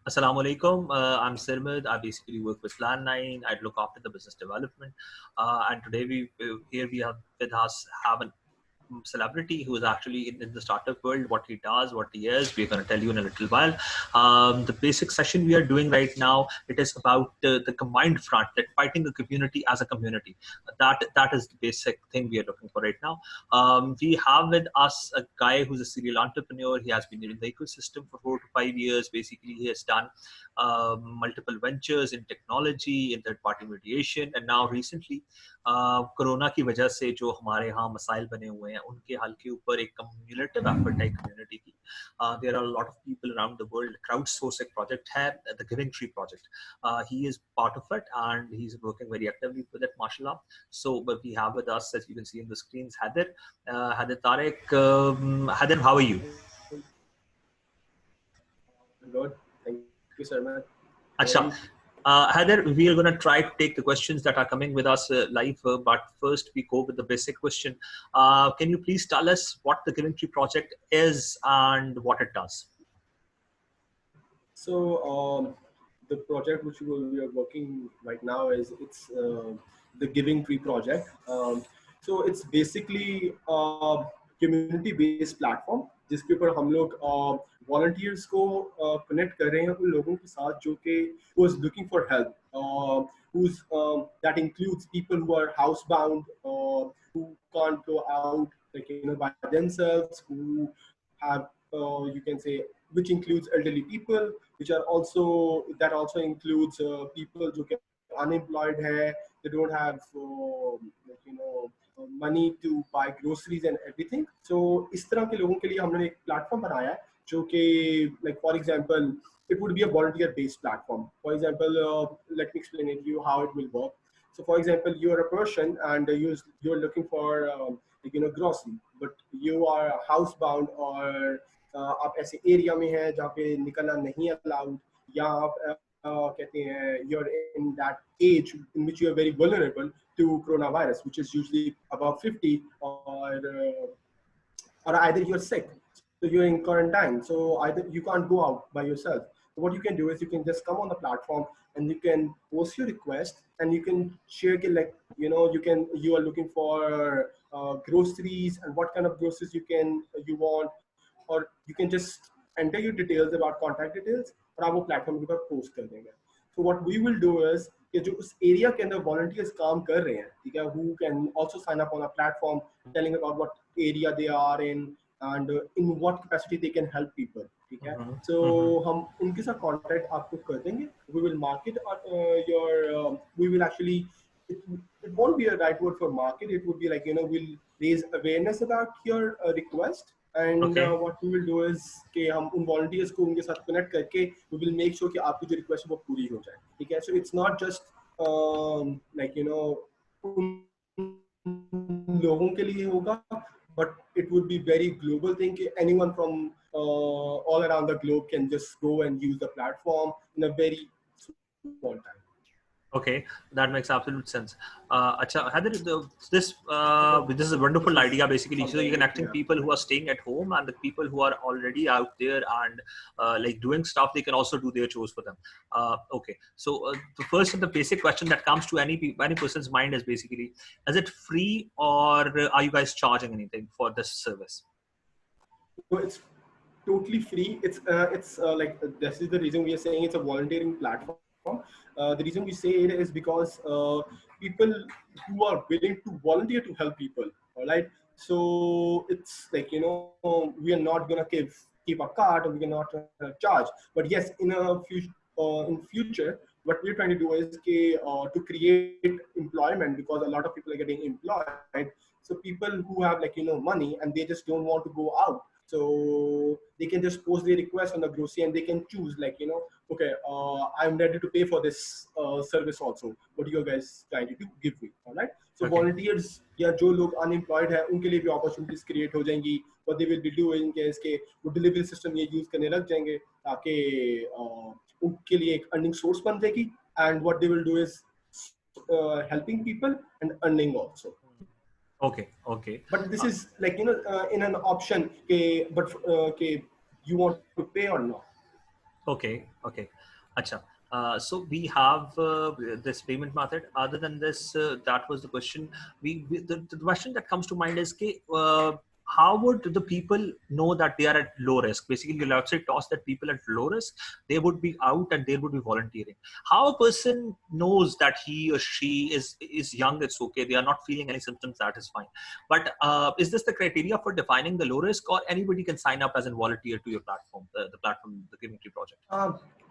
Assalamu alaikum. I'm Sarmad. I basically work with Plan 9. I look after the business development. And today we have with us have a celebrity who is actually in the startup world. What he does, what he is, we're going to tell you in a little while. The basic session we are doing right now, it is about the combined front, that fighting the community as a community. That is the basic thing we are looking for right now. We have with us a guy who's a serial entrepreneur. He has been in the ecosystem for 4 to 5 years. Basically, he has done multiple ventures in technology, in third-party mediation, and now recently, corona की वजह से जो हमारे यहाँ मसाइल बने हुए हैं उनके हल के ऊपर एक कम्युनिटिव एफर्ट है कम्युनिटी की. There are a lot of people around the world. Crowdsourcing project है, the Giving Tree project. He is part of it and he's working very actively with it, mashallah. So but we have with us, as you can see in the screens, Haider, Haider Tariq. Haider, how are you? Good. Thank you, Sarmad. Acha. Haider, we are going to try to take the questions that are coming with us live, but first we go with the basic question. Can you please tell us what the Giving Tree project is and what it does? So the project which we are working right now is the Giving Tree project. So it's basically a community-based platform जिसके ऊपर हम लोग volunteers को connect कर रहे हैं उन लोगों के साथ जो कि who is looking for help, that includes people who are housebound, who can't go out by themselves, who have you can say, which includes elderly people, that also includes people who are unemployed hai, they don't have money to buy groceries and everything. So इस तरह के लोगों के लिए हमने एक platform बनाया है जो कि like for example it would be a volunteer based platform. For example, let me explain it to you how it will work. So for example, you are a person and you're looking for grocery, but you are housebound or आप ऐसे area में हैं जहाँ पे निकलना नहीं allowed, या आप कहते हैं you're in that age in which you are very vulnerable to coronavirus, which is usually above 50, or either you're sick, so you're in quarantine, so either you can't go out by yourself. So what you can do is you can just come on the platform and you can post your request and you can share you are looking for groceries and what kind of groceries you want, or you can just enter your details about contact details और आप वो platform के ऊपर post कर देंगे. So what we will do is कि जो उस area के अंदर volunteers काम कर रहे हैं, ठीक है, who can also sign up on a platform telling about what area they are in and in what capacity they can help people, ठीक है. So हम उनके साथ contact आपको कर देंगे. We will market we will actually, it won't be a right word for market, it would be like we'll raise awareness about your request. And what we will do is कि हम उन volunteers को उनके साथ connect करके we will make sure कि आपकी जो request है वो पूरी हो जाए, ठीक है. So it's not just उन लोगों के लिए होगा, but it would be very global thing कि anyone from all around the globe can just go and use the platform in a very small time. Okay, that makes absolute sense. Acha, Haider, this is a wonderful idea basically. So you're connecting people who are staying at home and the people who are already out there and like doing stuff. They can also do their chores for them. Okay, so the first and the basic question that comes to any person's mind is basically: is it free or are you guys charging anything for this service? So it's totally free. It's like this is the reason we are saying it's a volunteering platform. The reason we say it is because people who are willing to volunteer to help people, all right? So it's like, we are not going to keep a card, or we cannot charge. But yes, in future, what we're trying to do is to create employment, because a lot of people are getting employed. So people who have money and they just don't want to go out, so they can just post their request on the grocery and they can choose okay, I'm ready to pay for this service also. What are you guys trying to do? Give me, all right? So volunteers या जो लोग unemployed है उनके लिए भी opportunities create हो जाएंगी. What they will be doing is कि वो delivery system ये use करने लग जाएंगे ताकि उनके लिए एक earning source बन जाएगी. And what they will do is helping people and earning also. Okay. But this is in an option, but you want to pay or not. Okay, okay. Acha. So we have this payment method. Other than this, that was the question. The question that comes to mind is, how would the people know that they are at low risk? Basically, let's say toss that people at low risk, they would be out and they would be volunteering. How a person knows that he or she is young? It's okay. They are not feeling any symptoms. That is fine. But is this the criteria for defining the low risk, or anybody can sign up as a volunteer to your platform, the platform, the Community Project?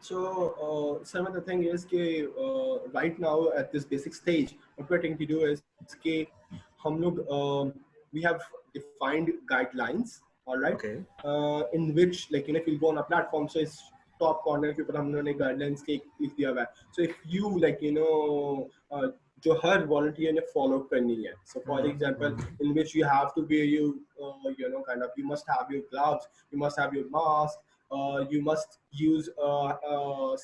Some of the thing is कि right now at this basic stage, what we're trying to do is कि हम लोग we have defined guidelines, all right, Okay. in which like if you go on a platform, so it's top corner के ऊपर हमने guidelines के लिख दिया हुआ है. So if you जो हर volunteer ने follow करनी है. So for example, in which you have to wear you must have your gloves, you must have your mask. You must use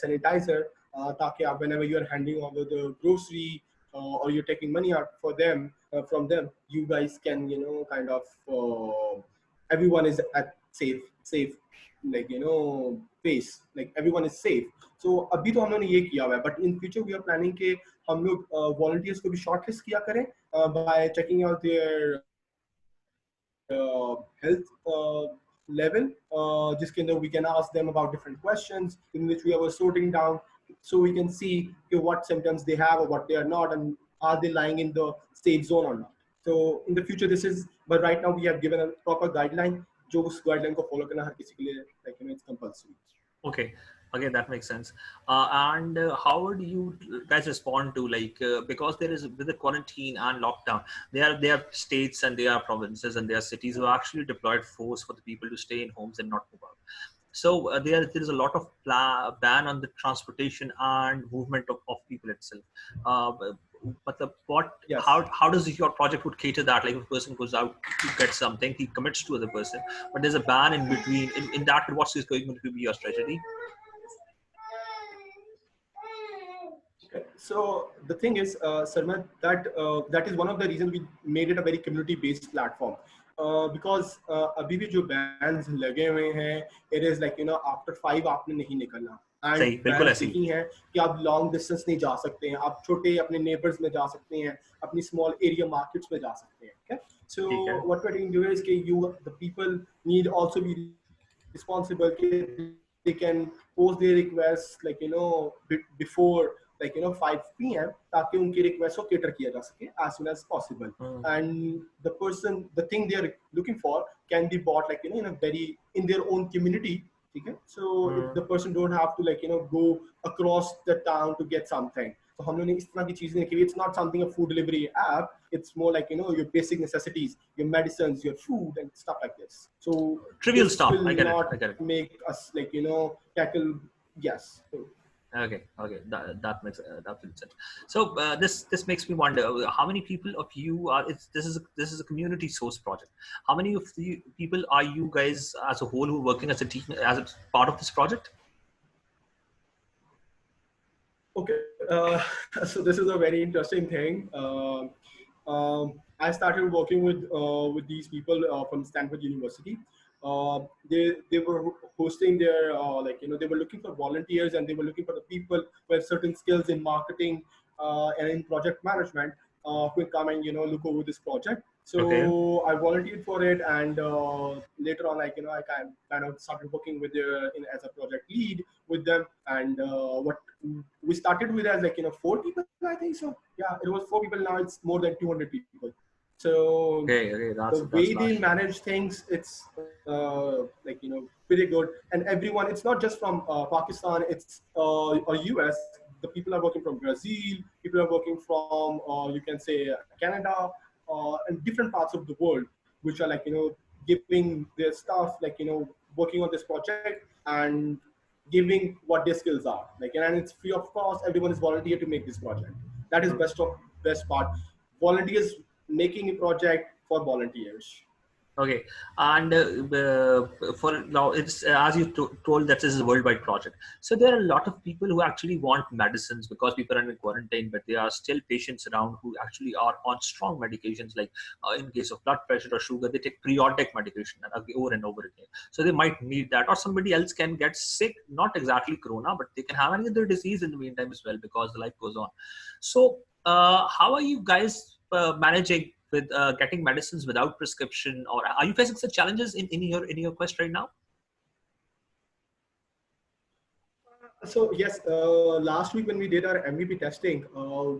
sanitizer ताकि आप whenever you are handing over the grocery or you're taking money out for them from them, you guys can everyone is at safe face, like everyone is safe. So अभी तो हम लोगों ने ये किया हुआ है, but in future we are planning कि हम लोग volunteers को भी shortlist किया करें by checking out their health level, जिसके अंदर we can ask them about different questions in which we are sorting down, so we can see what symptoms they have or what they are not, and are they lying in the safe zone or not. So in the future this is, but right now we have given a proper guideline, जो उस guideline को follow करना हर किसी के लिए it's compulsory. Okay. Okay, that makes sense. And how would you guys respond to because there is with the quarantine and lockdown, there are states and there are provinces and there are cities who actually deployed force for the people to stay in homes and not move out. So there is a lot of ban on the transportation and movement of people itself. But Yes. how does your project would cater that? Like if a person goes out to get something, he commits to other person, but there's a ban in between. In that, what's going to be your strategy? So the thing is, Sarmad, that is one of the reasons we made it a very community-based platform. Because अभी भी जो bans लगे हुए हैं, it is after 5 आपने नहीं निकलना. And सही, बिल्कुल bans ऐसे ही. लिखी हैं कि आप long distance नहीं जा सकते हैं, आप छोटे अपने neighbors में जा सकते हैं, अपनी small area markets में जा सकते हैं. Okay? So ठीक है. what we're trying to do is कि the people need also be responsible. They can post their requests before 5 p.m. ताकि उनकी request को cater किया जा सके as soon as possible. And the thing they are looking for can be bought in their own community. Okay? So if the person don't have to go across the town to get something. So हम लोगों ने इस तरह की चीजें की. It's not something a food delivery app. It's more your basic necessities, your medicines, your food, and stuff like this. So Trivial this stuff. will I get not it. make us tackle. Yes. Okay, that makes sense. So this makes me wonder how many people of you are. This is a community source project. How many of the people are you guys as a whole who are working as a team as a part of this project? Okay, so this is a very interesting thing. I started working with these people from Stanford University. They were hosting their they were looking for volunteers, and they were looking for the people who have certain skills in marketing and in project management who will come and look over this project. Okay. So I volunteered for it, and later on, I kind of started working with as a project lead with them. And what we started with as 4 people, I think so. Yeah, it was 4 people. Now it's more than 200 people. So Okay, the that's way they large. manage things, it's pretty good. And everyone, it's not just from Pakistan, it's or US. The people are working from Brazil, people are working from you can say Canada, and different parts of the world, which are giving their stuff, working on this project and giving what their skills are. And it's free of cost. Everyone is volunteer to make this project. That is best part. Volunteers making a project for volunteers. Okay, and for now, it's as you told that this is a worldwide project. So there are a lot of people who actually want medicines because people are in quarantine, but there are still patients around who actually are on strong medications. Like in case of blood pressure or sugar, they take periodic medication over and over again. So they might need that, or somebody else can get sick, not exactly corona, but they can have any other disease in the meantime as well because the life goes on. So how are you guys managing with getting medicines without prescription, or are you facing such challenges in your quest right now? So yes, last week when we did our MVP testing,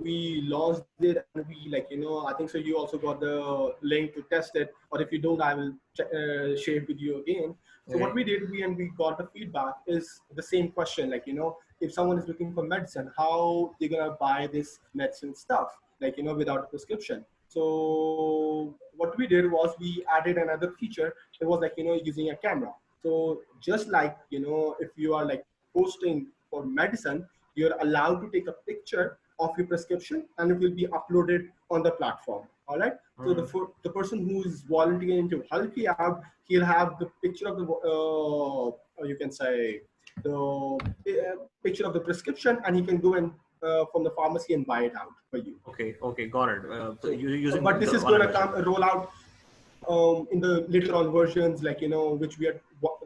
we launched it and we I think so. You also got the link to test it, or if you don't, I will share it with you again. So what Okay. we did, we got the feedback is the same question. If someone is looking for medicine, how they're gonna buy this medicine stuff, without a prescription. So what we did was we added another feature. It was using a camera. So just if you are posting for medicine, you're allowed to take a picture of your prescription and it will be uploaded on the platform. All right. So Mm. the person who is volunteering to help you out, he'll have the picture of the you can say the picture of the prescription, and he can go and from the pharmacy and buy it out for you. Okay, okay, got it. So So, you're using but the this is online going to version. come roll out in the later on versions, which we are.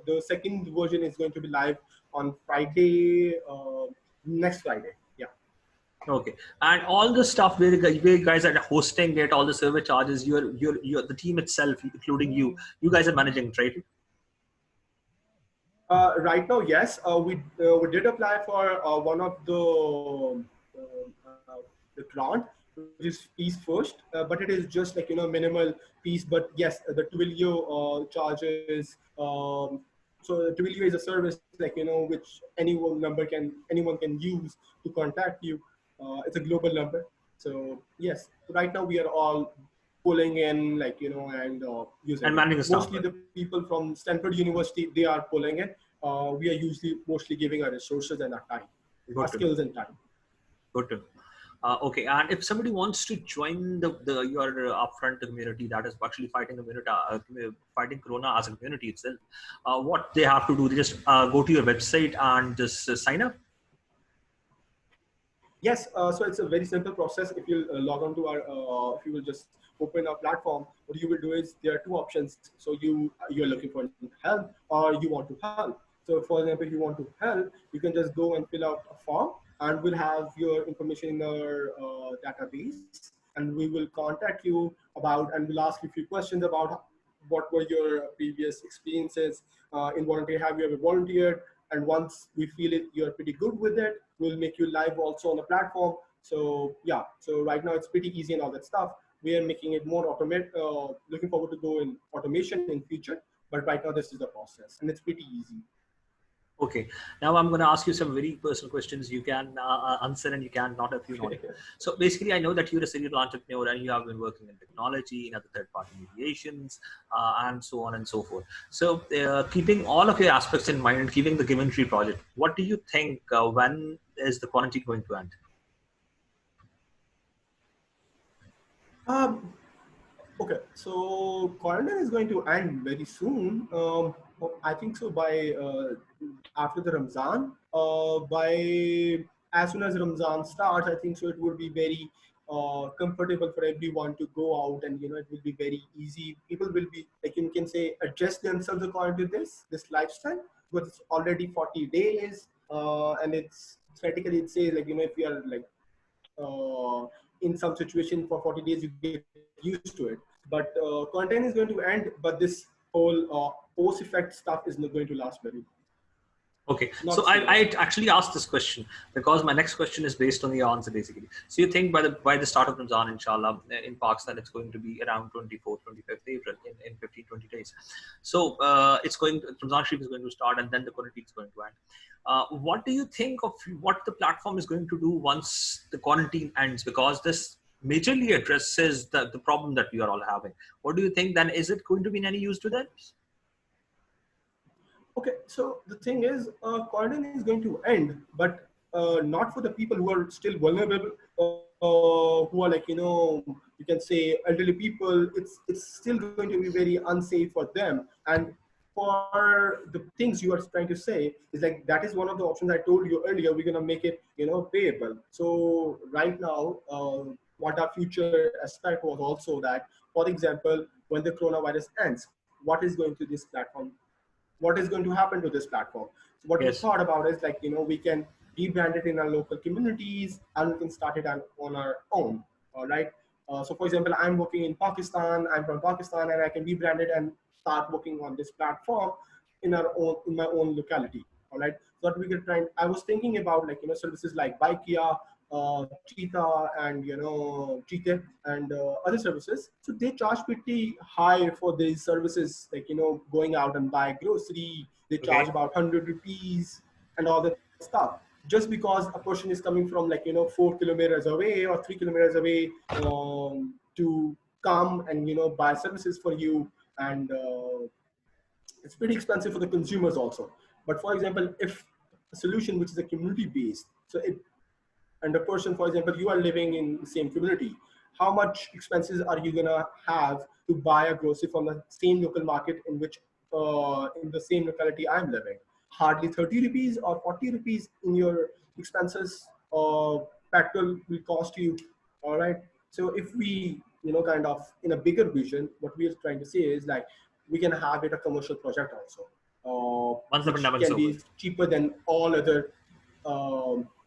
The second version is going to be live on Friday, next Friday. Yeah. Okay, and all the stuff where you guys are hosting it, all the server charges, you're the team itself, including you guys are managing it, right? Right now, yes, we did apply for one of the grant, which is fees first, but it is just minimal fees. But yes, the Twilio charges. So Twilio is a service which anyone can use to contact you. It's a global number. So yes, right now we are all pulling in and And using it. managing the staff. Mostly the people from Stanford University, they are pulling it. We are usually mostly giving our resources and our time, our Good to know. skills and time. Good to know. Okay, and if somebody wants to join the your upfront community that is actually fighting community, fighting Corona as a community itself, what they have to do, they just go to your website and just sign up. Yes, so it's a very simple process. If you log on to our, if you will just open our platform, what you will do is there are two options. So you're looking for help or you want to help. So for example, if you want to help, you can just go and fill out a form, and we'll have your information in our database, and we will contact you about, and we'll ask you a few questions about what were your previous experiences in volunteer. Have you ever volunteered? And once we feel it, you're pretty good with it, we'll make you live also on the platform. So yeah, so right now it's pretty easy and all that stuff. We are making it more automated, looking forward to go in automation in future, but right now this is the process and it's pretty easy. Okay, now I'm going to ask you some very personal questions. You can answer and you can not if you not. So basically, I know that you're a serial entrepreneur and you have been working in technology, in other third-party mediations, and so on and so forth. So keeping all of your aspects in mind and keeping the Given Tree project, what do you think? When is the quarantine going to end? um, Okay, so quarantine is going to end very soon. I think so by after the Ramzan. By as soon as Ramzan starts, I think so it would be very comfortable for everyone to go out, and it will be very easy. People will be you can say adjust themselves according to this lifestyle, because it's already 40 days, and it's theoretically it says if you are in some situation for 40 days, you get used to it. But quarantine is going to end, but this whole post effect stuff is not going to last very long. Okay, Not so still I long. actually asked this question because my next question is based on your answer basically. So you think by the start of Ramadan, inshallah, in Pakistan, it's going to be around 24th, 25th April in 15, 20 days. So Ramadan Sharif is going to start and then the quarantine is going to end. What do you think of what the platform is going to do once the quarantine ends? Because this majorly addresses the problem that we are all having. What do you think then? Is it going to be in any use to them? Okay, so the thing is, quarantine is going to end, but not for the people who are still vulnerable who are like, you can say elderly people, it's still going to be very unsafe for them. And for the things you are trying to say is like, that is one of the options I told you earlier. We're going to make it, payable. So right now, what our future aspect was also that, for example, when the coronavirus ends, what is going to this platform, what is going to happen to this platform. So what we Yes. thought about is like, we can rebrand it in our local communities, and we can start it on our own. All right. So for example, I'm working in Pakistan, I'm from Pakistan, and I can rebrand it and start working on this platform in my own locality. All right. So that we can try. I was thinking about like, services like Baikia, Cheetah, and Cheetah, and other services. So they charge pretty high for these services, like going out and buy grocery. They charge Okay. about 100 rupees and all that stuff. Just because a person is coming from like 4 kilometers away or 3 kilometers away, to come and buy services for you, and it's pretty expensive for the consumers also. But for example, if a solution which is a community based, so it, and a person, for example, you are living in the same community, how much expenses are you gonna have to buy a grocery from the same local market in the same locality I'm living? Hardly 30 rupees or 40 rupees in your expenses. Petrol will cost you. All right. So if we, kind of in a bigger vision, what we are trying to say is like, we can have it a commercial project also, Once the which pandemic is can over. be cheaper than all other,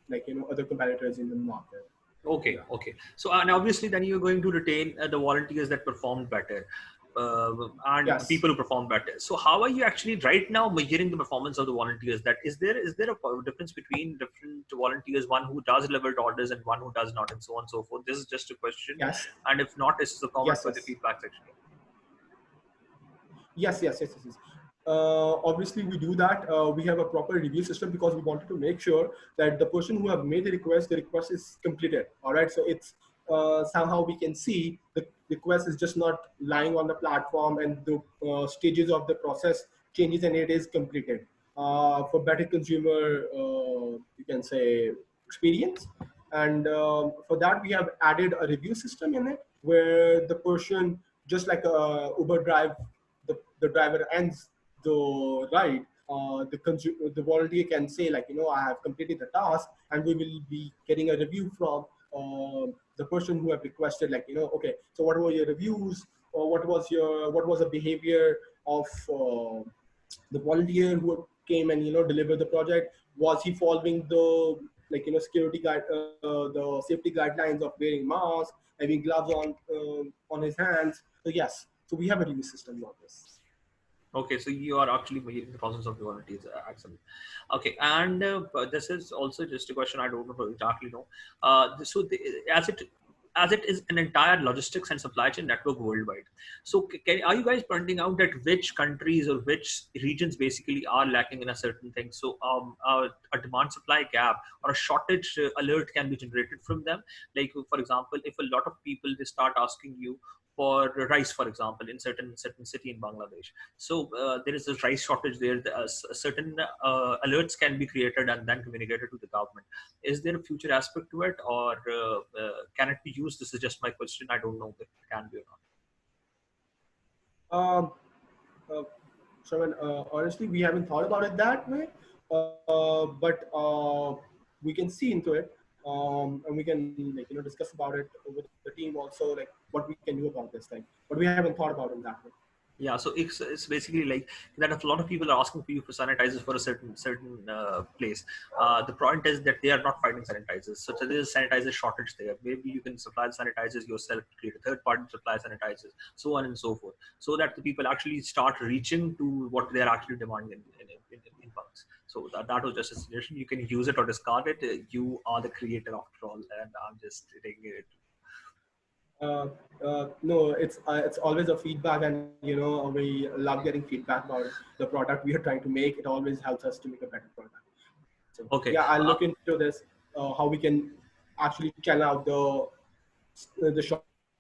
like other competitors in the market. Okay, Yeah. okay. So, and obviously, then you're going to retain the volunteers that performed better, and the Yes. people who perform better. So, how are you actually right now measuring the performance of the volunteers? That is there a difference between different volunteers, one who does delivered orders and one who does not, and so on and so forth? This is just a question, Yes. and if not, this is a comment Yes. for the Yes. feedback section. Yes. Obviously, we do that. We have a proper review system because we wanted to make sure that the person who have made the request is completed. All right. So it's, somehow we can see the request is just not lying on the platform, and the stages of the process changes, and it is completed. For better consumer, you can say, experience. And for that, we have added a review system in it, where the person, just like a Uber drive, the driver ends the ride, the volunteer can say like, I have completed the task, and we will be getting a review from the person who have requested, like, okay, so what were your reviews, or what was the behavior of the volunteer who came and delivered the project? Was he following the, like, security guide, the safety guidelines of wearing mask, having gloves on his hands? So yes, so we have a review system on this. Okay, so you are actually measuring the process of the volunteers. Excellent. Okay, and but this is also just a question I don't know exactly know. So as it is an entire logistics and supply chain network worldwide. So are you guys pointing out that which countries or which regions basically are lacking in a certain thing? So a demand supply gap or a shortage alert can be generated from them. Like for example, if a lot of people they start asking you for rice, for example, in certain city in Bangladesh. So there is a rice shortage there. Certain alerts can be created and then communicated to the government. Is there a future aspect to it, or can it be used? This is just my question. I don't know if it can be or not. Um, uh, Honestly, we haven't thought about it that way, but we can see into it, and we can, like, discuss about it with the team also, like what we can do about this thing. But we haven't thought about it that way. Yeah, so it's basically like that. If a lot of people are asking for you for sanitizers for a certain place, the point is that they are not finding sanitizers. So there is a sanitizer shortage there. Maybe you can supply the sanitizers yourself, create a third party to supply sanitizers, so on and so forth, so that the people actually start reaching to what they are actually demanding in bulks. So that was just a suggestion. You can use it or discard it. You are the creator after all, and I'm just taking it. No, it's always a feedback, and we love getting feedback about the product we are trying to make. It always helps us to make a better product. So Okay. yeah, I'll look into this, how we can actually channel out the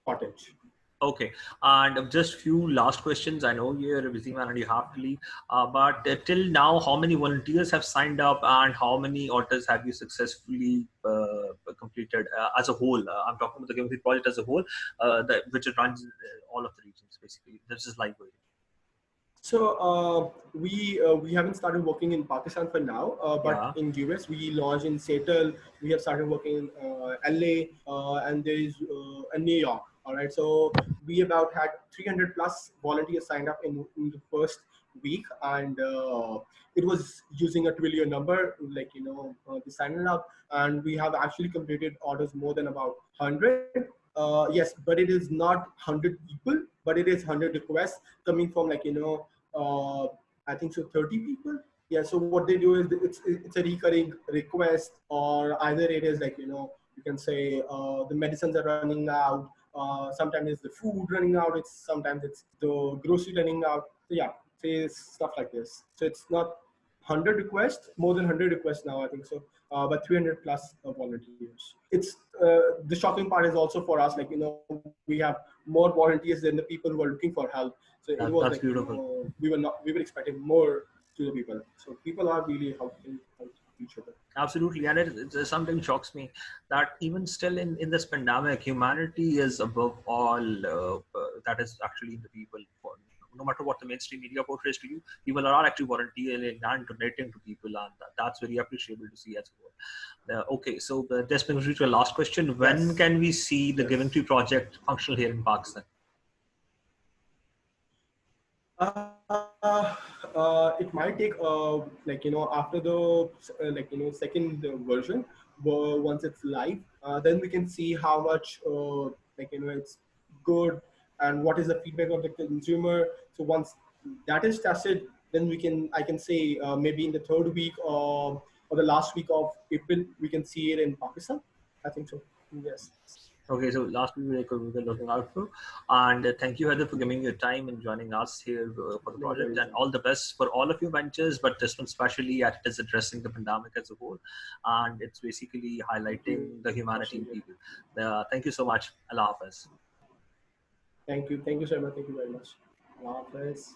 shortage. Okay, and just few last questions. I know you're a busy man and you have to leave, but till now, how many volunteers have signed up, and how many orders have you successfully completed as a whole? I'm talking about the Game project as a whole, which runs all of the regions basically. This is like So we haven't started working in Pakistan for now, but yeah. in US we launched in Seattle. We have started working in LA, and there is in New York. All right, so we about had 300 plus volunteers signed up in the first week, and it was using a trillion number, like they signed up, and we have actually completed orders more than about 100. Yes, but it is not 100 people, but it is 100 requests coming from I think so 30 people. Yeah, so what they do is it's a recurring request, or either it is you can say the medicines are running out. Sometimes it's the food running out. It's sometimes it's the grocery running out. So yeah, say stuff like this. So it's not 100 requests, more than 100 requests now, I think so, but 300 plus volunteers. It's the shocking part is also for us, we have more volunteers than the people who are looking for help. So it was That's beautiful. we were expecting more to the people. So people are really helping each other. Absolutely, and it sometimes shocks me that even still in this pandemic, humanity is above all. That is actually the people. No matter what the mainstream media portrays to you, people are actually volunteering and donating to people, and that's very appreciable to see as well. Okay, so this brings me to the last question: when Yes, can we see the Giving yes. Tree project functional here in Pakistan? It might take after the second version, once it's live, then we can see how much it's good, and what is the feedback of the consumer. So once that is tested, then I can say maybe in the third week or the last week of April we can see it in Pakistan. I think so. Yes. Okay, so last we were looking out for, and thank you, Heather, for giving your time and joining us here for the No project, worries. and all the best for all of your ventures. But this one, especially, as it is addressing the pandemic as a whole, and it's basically Thank you. highlighting the humanity Appreciate in it. people. Thank you so much. Allah Hafiz. Thank you. Thank you, Sarmad. Thank you very much. Allah Hafiz.